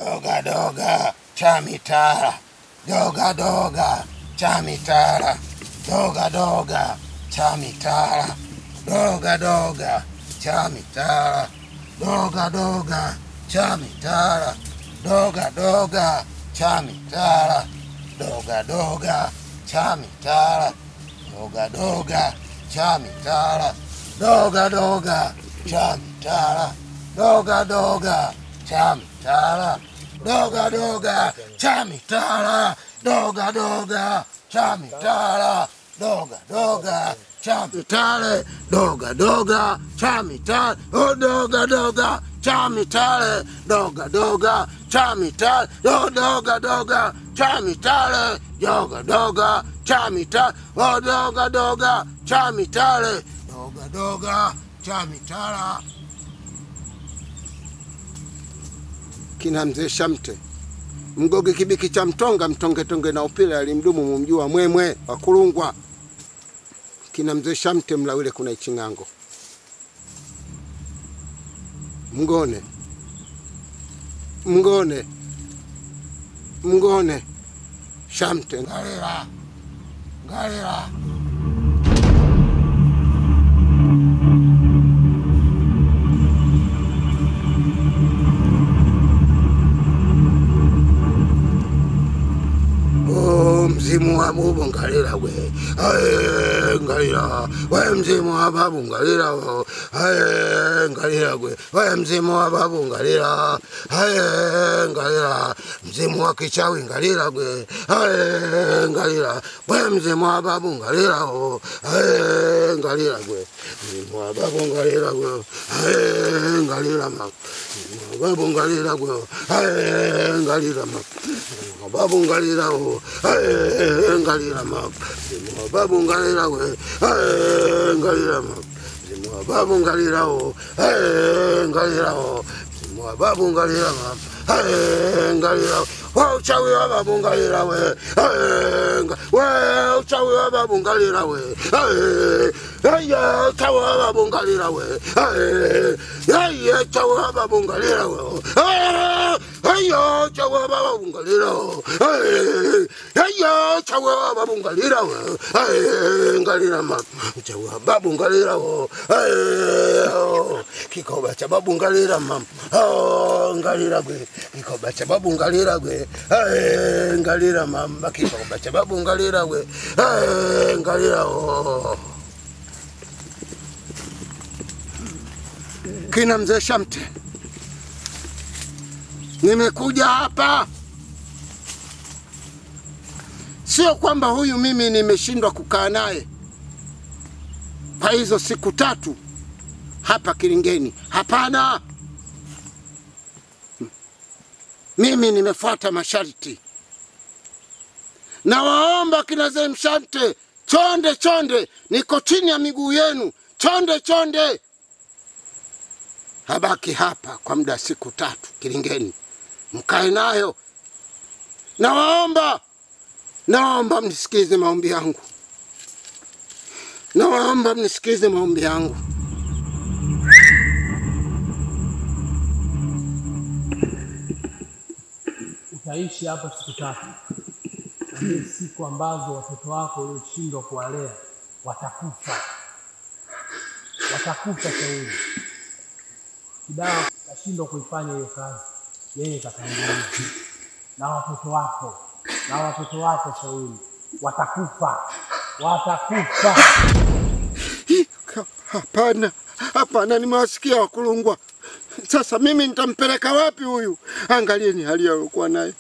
doga doga chamitara, doga doga chamitara, doga doga chamitara, doga doga chamitara, doga doga chamitara, doga doga chamitara, doga doga chamitara, doga doga chamitara, doga doga chamitara, doga doga chamitara, doga doga chamitara, doga doga chamitara, doga doga chamitare, doga doga chamitare, oh doga doga chamitare, doga doga chamitare, oh doga doga chamitare, doga doga chamitare, oh doga doga chamitare, doga doga chamitara. Kina mzee Shamte Mgoge kibiki cha mtonga mtonge tonge na upila alimdumu mumjua mwemwe wa Kulungwa. Kina mzee Shamte Mlawile kuna Ichingango Mngone Mngone Mngone Shamte Ngalira Ngalira mzimu wa bubu ngalira we, ngalira we mzimu wa babu ngalira we, ngalira we mzimu wa babu ngalira, ngalira mzimu wa kichawi ngalira we, ngalira we mzimu wa babu ngalira we, ngalira we mzimu wa babu ngalira we, ngalira ma babu ngalira we, ngalira ma babu ngalira we, ngalira ma babu ngalira we, ngalira ma babu ngalira we, ngalira we babu ngalira ma, ngalira we uchawi wa babu ngalira we, uchawi wa babu ngalira we, uchawi wa babu ngalira we, uchawi wa babu ngalira we, uchawi wa babu ngalira we, uchawi wa babu ngalira we, ngalira ma uchawi wa babu ngalira we, kikoba cha babu ngalira ma, ngalira we kikoba cha babu ngalira we, ngalira mama kikoba cha babu ngalira we, ngalira Kina mzee Shamte nimekuja hapa sio kwamba huyu mimi nimeshindwa kukaa naye kwa hizo siku 3 hapa Kilingeni, hapana. Mimi nimefuata masharti. Na waomba kina mzee Shamte, chonde chonde, niko chini ya miguu yenu, chonde chonde. Habaki hapa kwa muda siku 3 Kilingeni, mkae nayo. Na waomba mnisikize maombi yangu. Na waomba mnisikize maombi yangu. Utaishi hapa siku 3. Ni siku ambazo watoto wako walioshindwa kuwalea watakufa. Watakufa Shauri. Kidawa kashindwa kuifanya hiyo kazi. Yeye katangulia. Na watoto wako Shauri watakufa. Watakufa. Hapana nimewasikia wa Kulungwa. Sasa mimi nitampeleka wapi huyu? Angalieni hali aliyokuwa naye.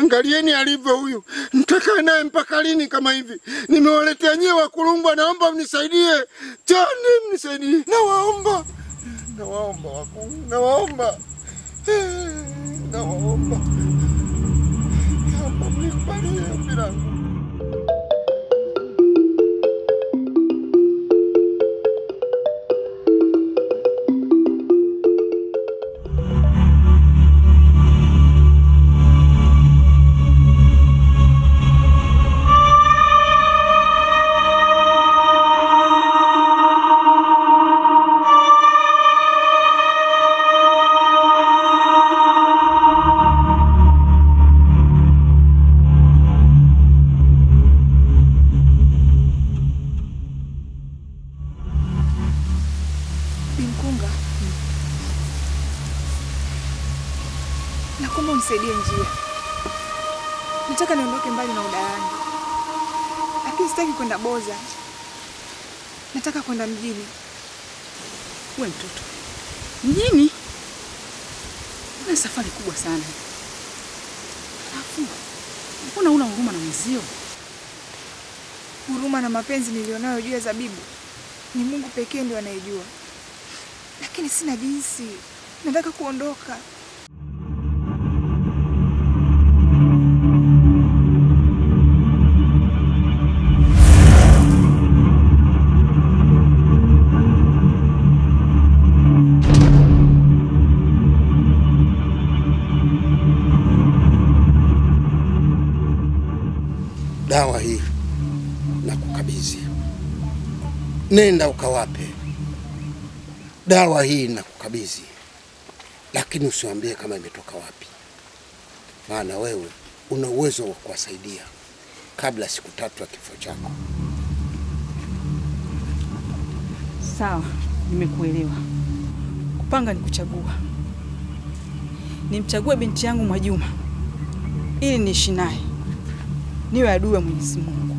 Angalieni alivyo huyu. Nitakaa naye mpaka lini kama hivi? Nimewaletea nyewe wa Kulungwa, naomba mnisaidie. Chani mnisaidie. Nawaomba wakuu. Nawaomba mnikubalie ombi langu. Nakuomba unisaidie njia. Nataka niondoke mbali na Udarani. Lakini sitaki kwenda Boza. Nataka kwenda mjini. Wewe mtoto. Mjini? Ni safari kubwa sana. Alafu mbona una huruma na mzio? Huruma na mapenzi nilionayo juu ya Zabibu ni Mungu pekee ndiye anayejua. Lakini sina jinsi. Nataka kuondoka. Dawa hii na kukabidhi. Nenda ukawape. Dawa hii na kukabidhi. Lakini usiwaambie kama imetoka wapi. Maana wewe una uwezo wa kuwasaidia kabla siku 3 ya kifo chako. Sawa, nimekuelewa. Kupanga ni kuchagua. Nimchague binti yangu Mwajuma ili niishi naye, niwe adui wa Mwenyezi Mungu,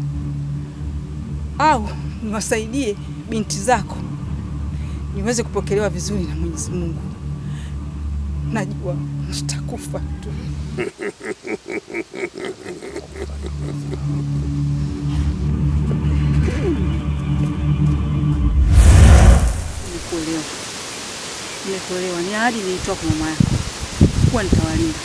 au niwasaidie binti zako niweze kupokelewa vizuri na Mwenyezi Mungu. Najua nitakufa tu. Nimekuelewa. Ni ahadi nilitoa kwa mama yako kuwa nitawalinda.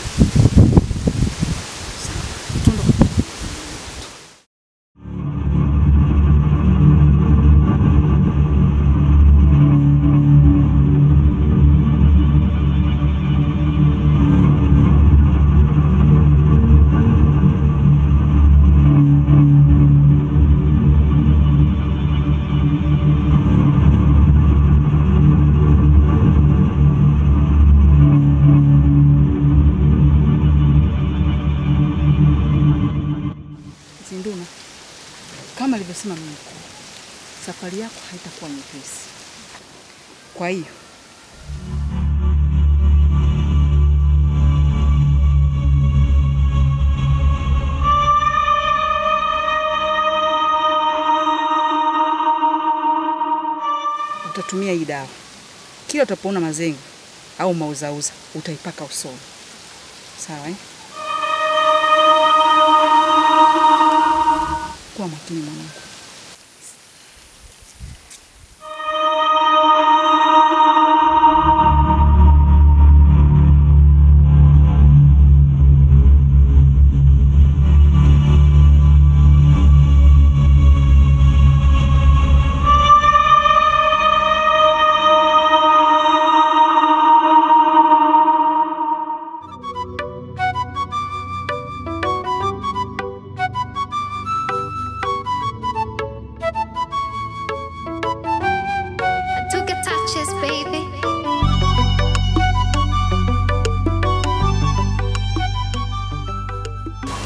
Zinduna, kama alivyosema Mungu, safari yako haitakuwa nyepesi. Kwa hiyo utatumia hii dawa. Kila utapoona mazengo au mauzauza utaipaka usoni. Sawa eh? Kuwa makini mwanangu.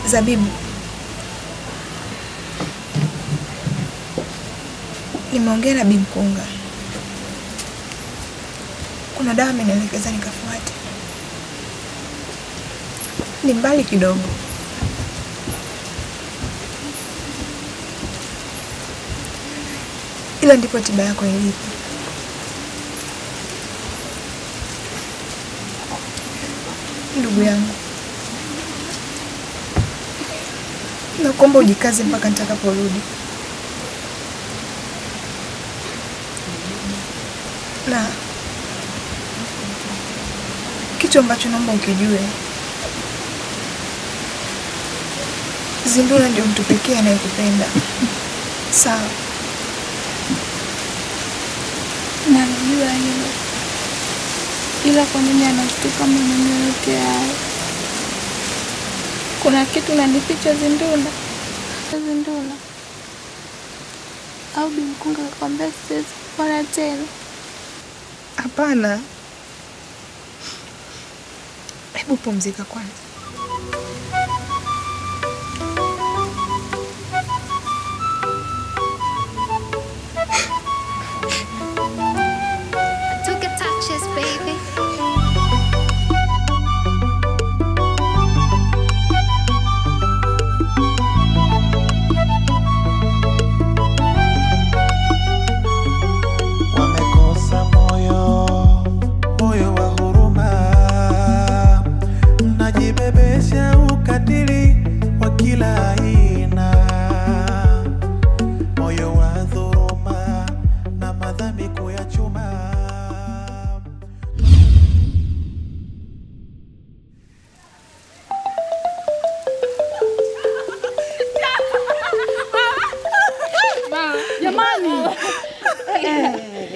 Zabibu, nimeongea na Bi Mkunga. Kuna dawa amenielekeza nikafuate. Ni mbali kidogo. Ila ndipo tiba yako ilipo. Ndugu yangu, nakuomba ujikaze mpaka nitakaporudi. Na kitu ambacho naomba ukijue, Zinduna ndio mtu pekee anayekupenda. Sawa? Najua hilo. Ila kwa nini anashtuka maneno yote haya? Kuna kitu nanificha Zinduna? Zinduna. Au Bi Mkunga akwambia siwezi kupona tena? Hapana. Hebu pumzika kwanza.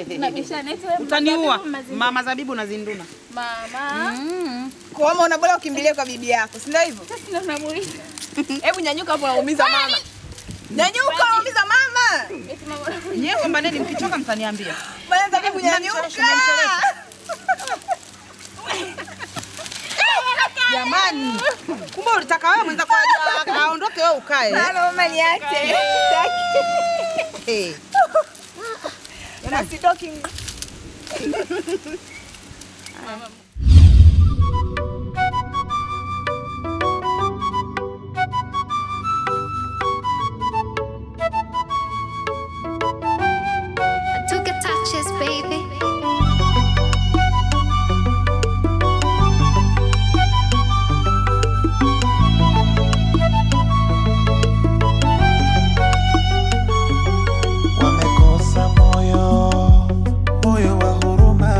Tunabishana eti wewe Utaniua. Mama Zabibu na Zinduna. Mama. Kwa maana bora ukimbilie kwa bibi yako, si ndio hivyo? Sasa ndio namuuliza. Hebu nyanyuka hapo unaumiza mama. Nyanyuka unaumiza mama. Eti mama. Nyewe kwamba nini mkichoka mtaniambia. Bwana Zabibu nyanyuka. Jamani. Kumbe ulitaka wewe mwenza kwa aondoke wewe ukae. Mama niache. Eh. Na sidoki. I took a touches, baby. Wamekosa moyo wa huruma,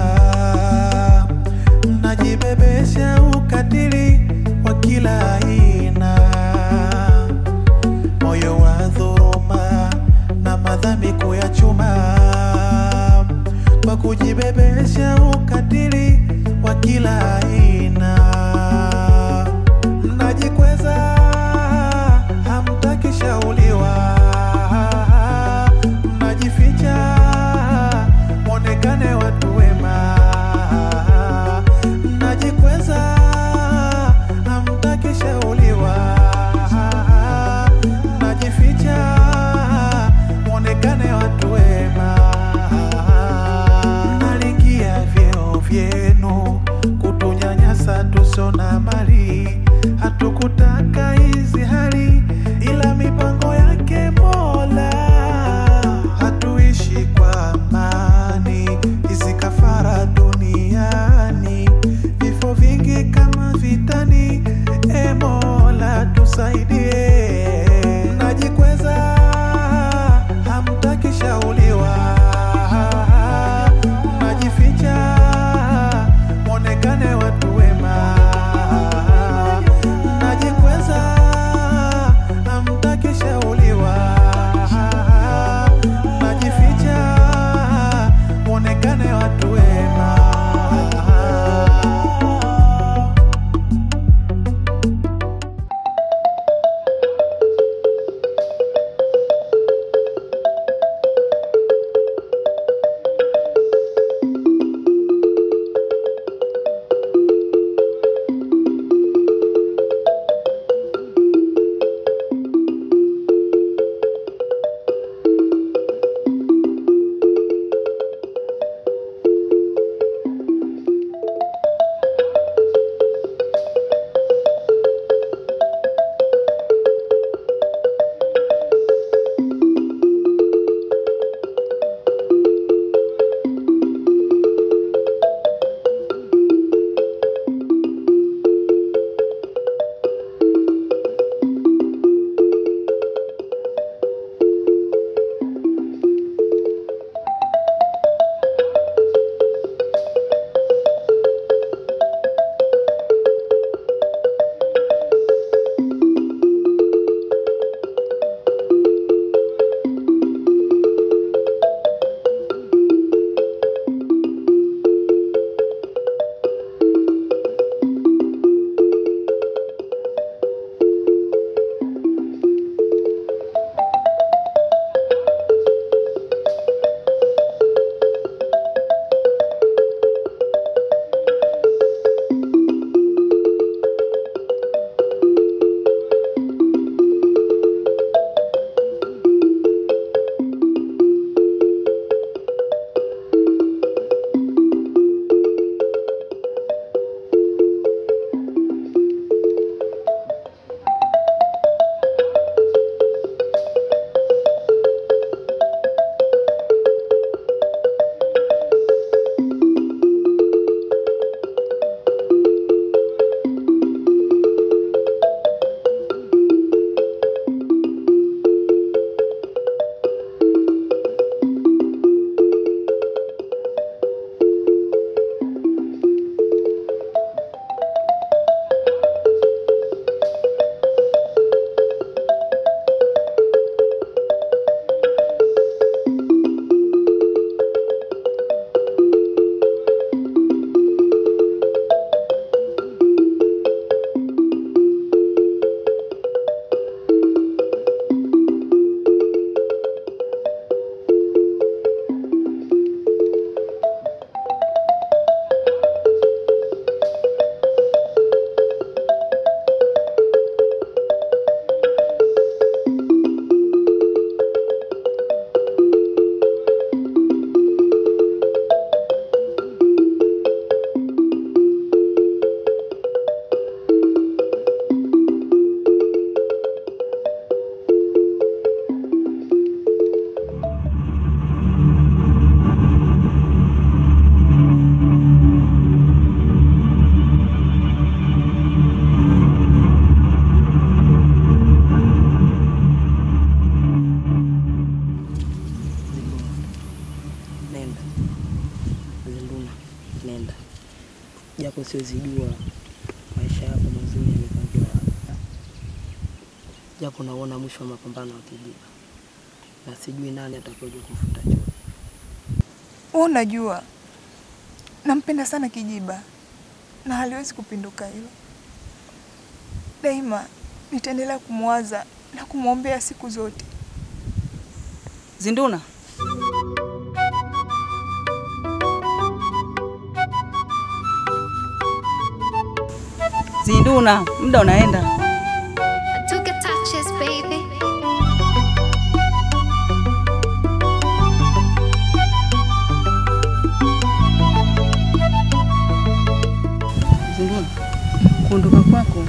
siwezi jua maisha yako mazuri yamepangiwa wapi. Japo naona mwisho wa mapambano wa Kijiba. Na sijui nani atakuja kufuta chozi. Wewe unajua nampenda sana Kijiba na haliwezi kupinduka hilo. Daima nitaendelea kumwaza na kumwombea siku zote. Zinduna. Zinduna, muda unaenda. I took a touches, baby. Zinduna, kuondoka kwako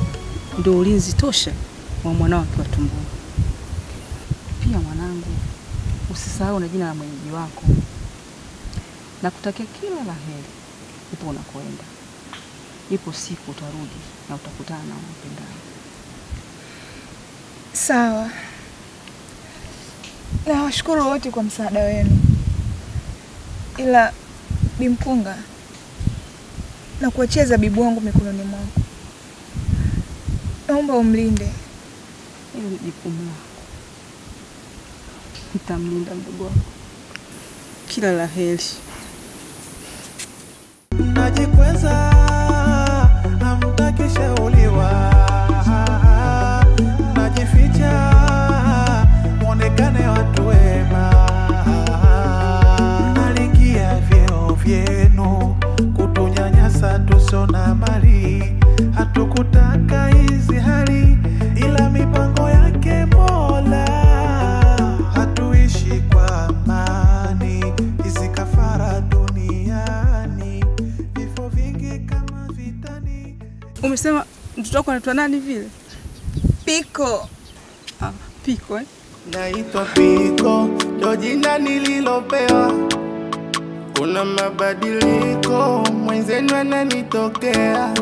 ndio ulinzi tosha wa mwanao akiwa tumboni. Pia mwanangu, usisahau na jina la mwenyeji wako. Nakutakia kila la heri upo unakoenda. Ipo siku utarudi na utakutana na unapendana. Sawa. Na washukuru wote kwa msaada wenu. Ila Bimkunga, na kuachia zabibu wangu mikononi mwako. Naomba umlinde. Hilo ni jukumu lako. Nitamlinda mdogo wako. Kila la heri. Najikweza hamtaki shauliwa, najificha muonekane watu wema, nalingia vyeo vyenu kutunyanyasa tusona mali, hatukutaka hizi hali ila mipango yake Mola, hatuishi kwa amani hizi kafara duniani, vifo vingi kama vitani. Umesema mtoto wako anaitwa nani vile? Piko. Piko eh? Naitwa Piko, ndo jina nililopewa. Kuna mabadiliko mwenzenu ananitokea.